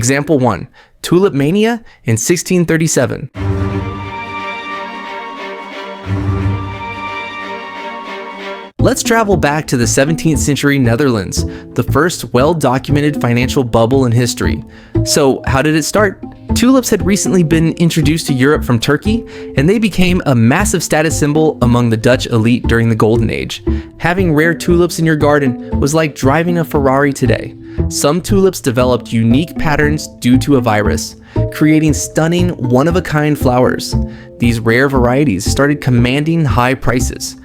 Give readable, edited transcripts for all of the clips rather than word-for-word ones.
Example 1. Tulip Mania in 1637. Let's travel back to the 17th century Netherlands, the first well-documented financial bubble in history. So, how did it start? Tulips had recently been introduced to Europe from Turkey, and they became a massive status symbol among the Dutch elite during the Golden Age. Having rare tulips in your garden was like driving a Ferrari today. Some tulips developed unique patterns due to a virus, creating stunning, one-of-a-kind flowers. These rare varieties started commanding high prices.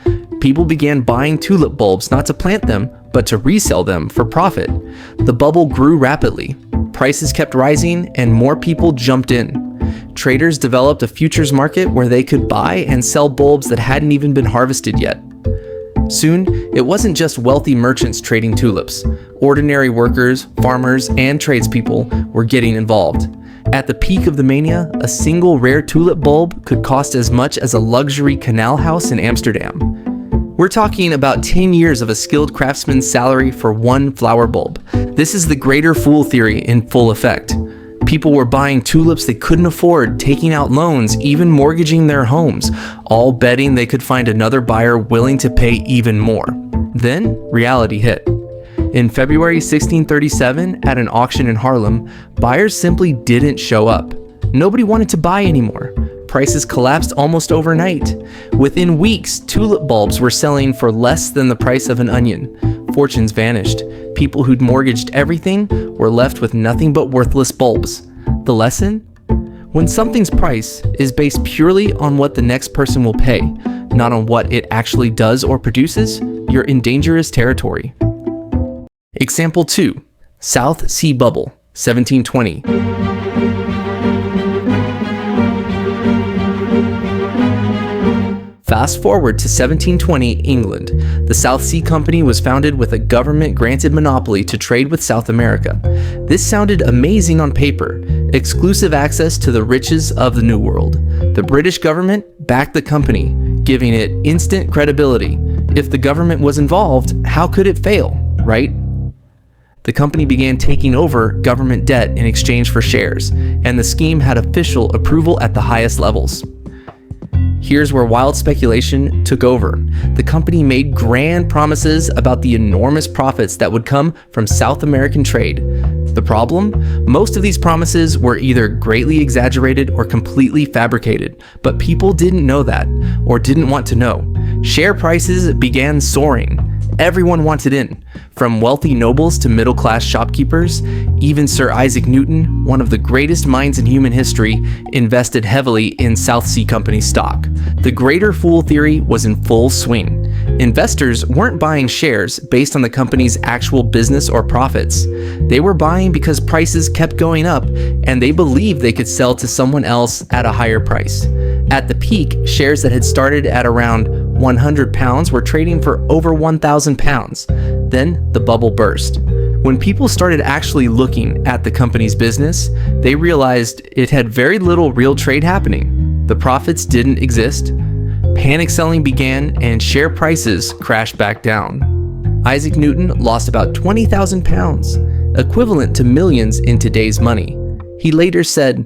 People began buying tulip bulbs not to plant them, but to resell them for profit. The bubble grew rapidly. Prices kept rising and more people jumped in. Traders developed a futures market where they could buy and sell bulbs that hadn't even been harvested yet. Soon, it wasn't just wealthy merchants trading tulips. Ordinary workers, farmers, and tradespeople were getting involved. At the peak of the mania, a single rare tulip bulb could cost as much as a luxury canal house in Amsterdam. We're talking about 10 years of a skilled craftsman's salary for one flower bulb. This is the greater fool theory in full effect. People were buying tulips they couldn't afford, taking out loans, even mortgaging their homes, all betting they could find another buyer willing to pay even more. Then, reality hit. In February 1637, at an auction in Haarlem, buyers simply didn't show up. Nobody wanted to buy anymore. Prices collapsed almost overnight. Within weeks, tulip bulbs were selling for less than the price of an onion. Fortunes vanished. People who'd mortgaged everything were left with nothing but worthless bulbs. The lesson? When something's price is based purely on what the next person will pay, not on what it actually does or produces, you're in dangerous territory. Example 2. South Sea Bubble, 1720. Fast forward to 1720, England. The South Sea Company was founded with a government-granted monopoly to trade with South America. This sounded amazing on paper, exclusive access to the riches of the New World. The British government backed the company, giving it instant credibility. If the government was involved, how could it fail, right? The company began taking over government debt in exchange for shares, and the scheme had official approval at the highest levels. Here's where wild speculation took over. The company made grand promises about the enormous profits that would come from South American trade. The problem? Most of these promises were either greatly exaggerated or completely fabricated, but people didn't know that, or didn't want to know. Share prices began soaring. Everyone wanted in, from wealthy nobles to middle-class shopkeepers. Even Sir Isaac Newton, one of the greatest minds in human history, invested heavily in South Sea Company stock. The greater fool theory was in full swing. Investors weren't buying shares based on the company's actual business or profits. They were buying because prices kept going up, and they believed they could sell to someone else at a higher price. At the peak, shares that had started at around £100 were trading for over £1,000. Then the bubble burst. When people started actually looking at the company's business, they realized it had very little real trade happening. The profits didn't exist. Panic selling began and share prices crashed back down. Isaac Newton lost about £20,000, equivalent to millions in today's money. He later said,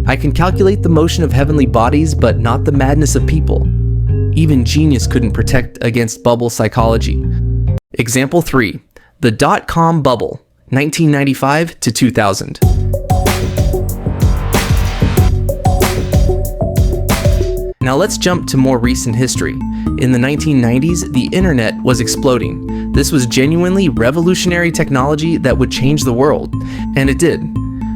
"I can calculate the motion of heavenly bodies, but not the madness of people." Even genius couldn't protect against bubble psychology. Example 3. The dot-com bubble, 1995 to 2000. Now let's jump to more recent history. In the 1990s, the internet was exploding. This was genuinely revolutionary technology that would change the world, and it did.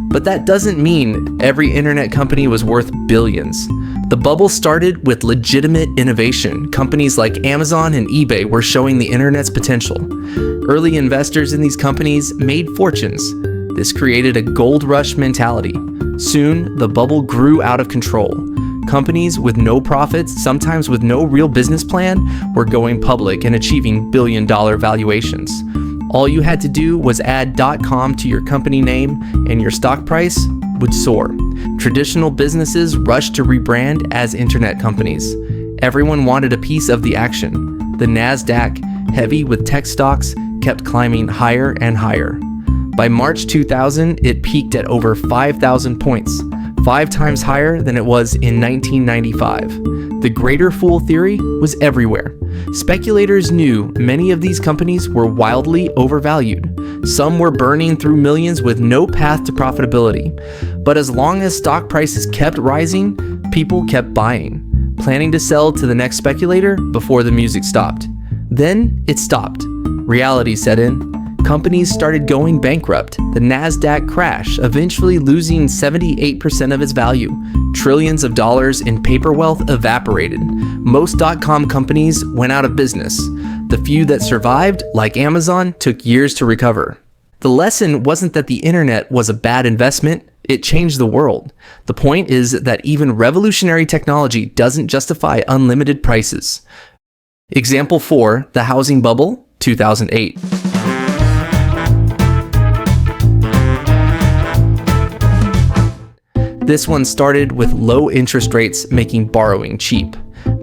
But that doesn't mean every internet company was worth billions. The bubble started with legitimate innovation. Companies like Amazon and eBay were showing the internet's potential. Early investors in these companies made fortunes. This created a gold rush mentality. Soon, the bubble grew out of control. Companies with no profits, sometimes with no real business plan, were going public and achieving billion-dollar valuations. All you had to do was add .com to your company name and your stock price would soar. Traditional businesses rushed to rebrand as internet companies. Everyone wanted a piece of the action. The NASDAQ, heavy with tech stocks, kept climbing higher and higher. By March 2000, it peaked at over 5,000 points, 5 times higher than it was in 1995. The greater fool theory was everywhere. Speculators knew many of these companies were wildly overvalued. Some were burning through millions with no path to profitability. But as long as stock prices kept rising, people kept buying, planning to sell to the next speculator before the music stopped. Then it stopped. Reality set in. Companies started going bankrupt. The NASDAQ crashed, eventually losing 78% of its value. Trillions of dollars in paper wealth evaporated. Most .com companies went out of business. The few that survived, like Amazon, took years to recover. The lesson wasn't that the internet was a bad investment. It changed the world. The point is that even revolutionary technology doesn't justify unlimited prices. Example 4, the housing bubble, 2008. This one started with low interest rates making borrowing cheap.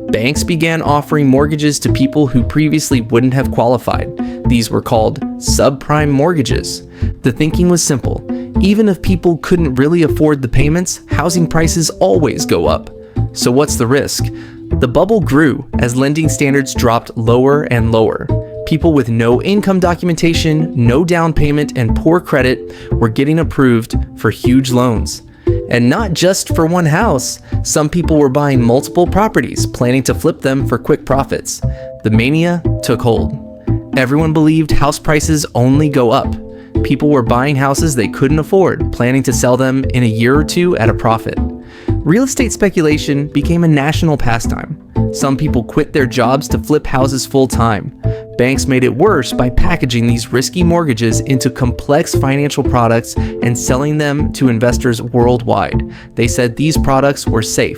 Banks began offering mortgages to people who previously wouldn't have qualified. These were called subprime mortgages. The thinking was simple. Even if people couldn't really afford the payments, housing prices always go up. So what's the risk? The bubble grew as lending standards dropped lower and lower. People with no income documentation, no down payment, and poor credit were getting approved for huge loans. And not just for one house. Some people were buying multiple properties, planning to flip them for quick profits. The mania took hold. Everyone believed house prices only go up. People were buying houses they couldn't afford, planning to sell them in a year or two at a profit. Real estate speculation became a national pastime. Some people quit their jobs to flip houses full time. Banks made it worse by packaging these risky mortgages into complex financial products and selling them to investors worldwide. They said these products were safe.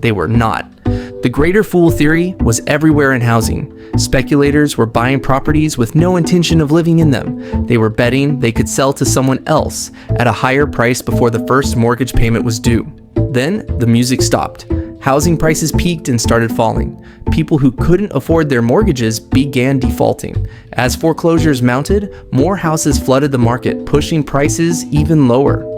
They were not. The greater fool theory was everywhere in housing. Speculators were buying properties with no intention of living in them. They were betting they could sell to someone else at a higher price before the first mortgage payment was due. Then the music stopped. Housing prices peaked and started falling. People who couldn't afford their mortgages began defaulting. As foreclosures mounted, more houses flooded the market, pushing prices even lower.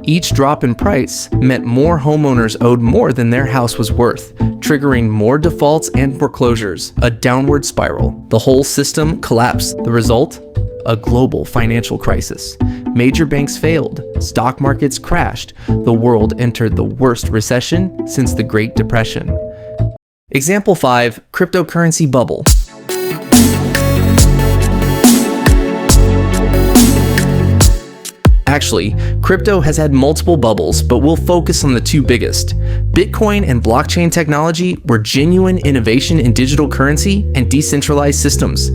Each drop in price meant more homeowners owed more than their house was worth, triggering more defaults and foreclosures, a downward spiral. The whole system collapsed. The result? A global financial crisis. Major banks failed, stock markets crashed, the world entered the worst recession since the Great Depression. Example 5, cryptocurrency bubble. Actually, crypto has had multiple bubbles, but we'll focus on the 2 biggest. Bitcoin and blockchain technology were genuine innovation in digital currency and decentralized systems.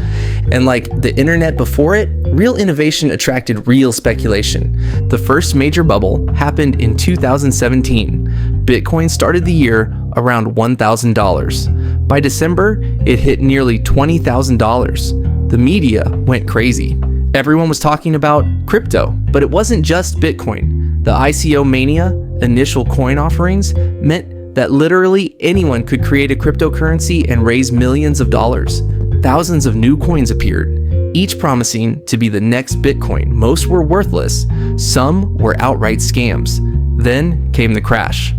And like the internet before it, real innovation attracted real speculation. The first major bubble happened in 2017. Bitcoin started the year around $1,000. By December, it hit nearly $20,000. The media went crazy. Everyone was talking about crypto, but it wasn't just Bitcoin. The ICO mania, initial coin offerings, meant that literally anyone could create a cryptocurrency and raise millions of dollars. Thousands of new coins appeared, each promising to be the next Bitcoin. Most were worthless, some were outright scams. Then came the crash.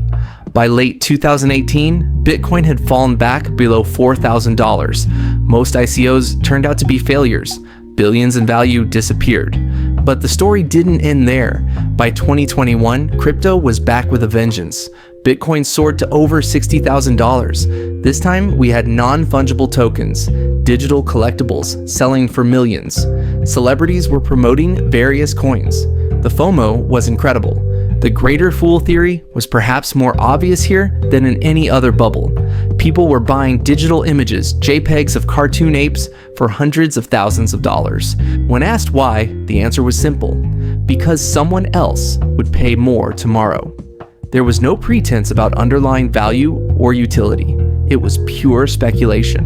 By late 2018, Bitcoin had fallen back below $4,000. Most ICOs turned out to be failures. Billions in value disappeared. But the story didn't end there. By 2021, crypto was back with a vengeance. Bitcoin soared to over $60,000. This time, we had non-fungible tokens, digital collectibles, selling for millions. Celebrities were promoting various coins. The FOMO was incredible. The greater fool theory was perhaps more obvious here than in any other bubble. People were buying digital images, JPEGs of cartoon apes, for hundreds of thousands of dollars. When asked why, the answer was simple: because someone else would pay more tomorrow. There was no pretense about underlying value or utility. It was pure speculation.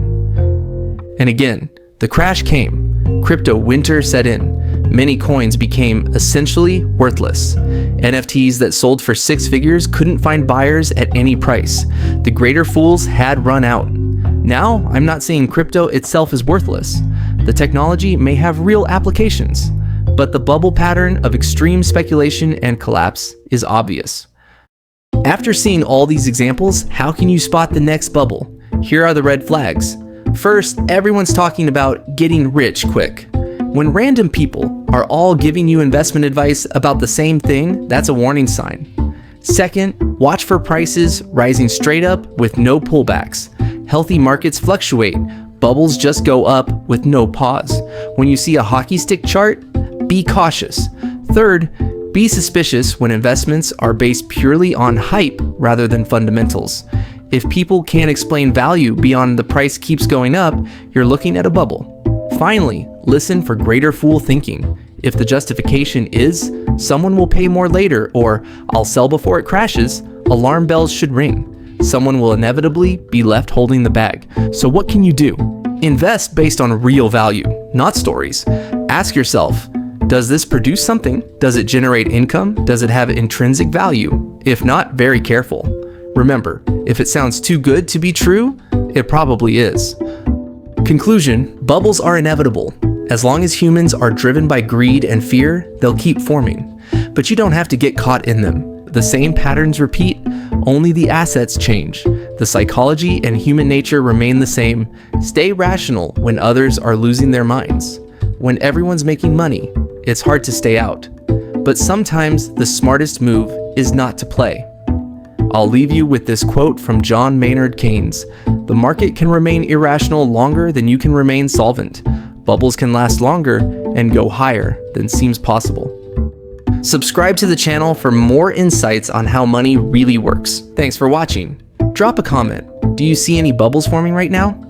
And again, the crash came. Crypto winter set in. Many coins became essentially worthless. NFTs that sold for 6 figures couldn't find buyers at any price. The greater fools had run out. Now, I'm not saying crypto itself is worthless. The technology may have real applications, but the bubble pattern of extreme speculation and collapse is obvious. After seeing all these examples, how can you spot the next bubble? Here are the red flags. First, everyone's talking about getting rich quick. When random people are all giving you investment advice about the same thing, that's a warning sign. Second, watch for prices rising straight up with no pullbacks. Healthy markets fluctuate. Bubbles just go up with no pause. When you see a hockey stick chart, be cautious. Third, be suspicious when investments are based purely on hype rather than fundamentals. If people can't explain value beyond the price keeps going up, you're looking at a bubble. Finally, listen for greater fool thinking. If the justification is, someone will pay more later, or I'll sell before it crashes, alarm bells should ring. Someone will inevitably be left holding the bag. So what can you do? Invest based on real value, not stories. Ask yourself, does this produce something? Does it generate income? Does it have intrinsic value? If not, very careful. Remember, if it sounds too good to be true, it probably is. Conclusion, bubbles are inevitable. As long as humans are driven by greed and fear, they'll keep forming. But you don't have to get caught in them. The same patterns repeat, only the assets change. The psychology and human nature remain the same. Stay rational when others are losing their minds. When everyone's making money, it's hard to stay out. But sometimes the smartest move is not to play. I'll leave you with this quote from John Maynard Keynes. The market can remain irrational longer than you can remain solvent. Bubbles can last longer and go higher than seems possible. Subscribe to the channel for more insights on how money really works. Thanks for watching. Drop a comment. Do you see any bubbles forming right now?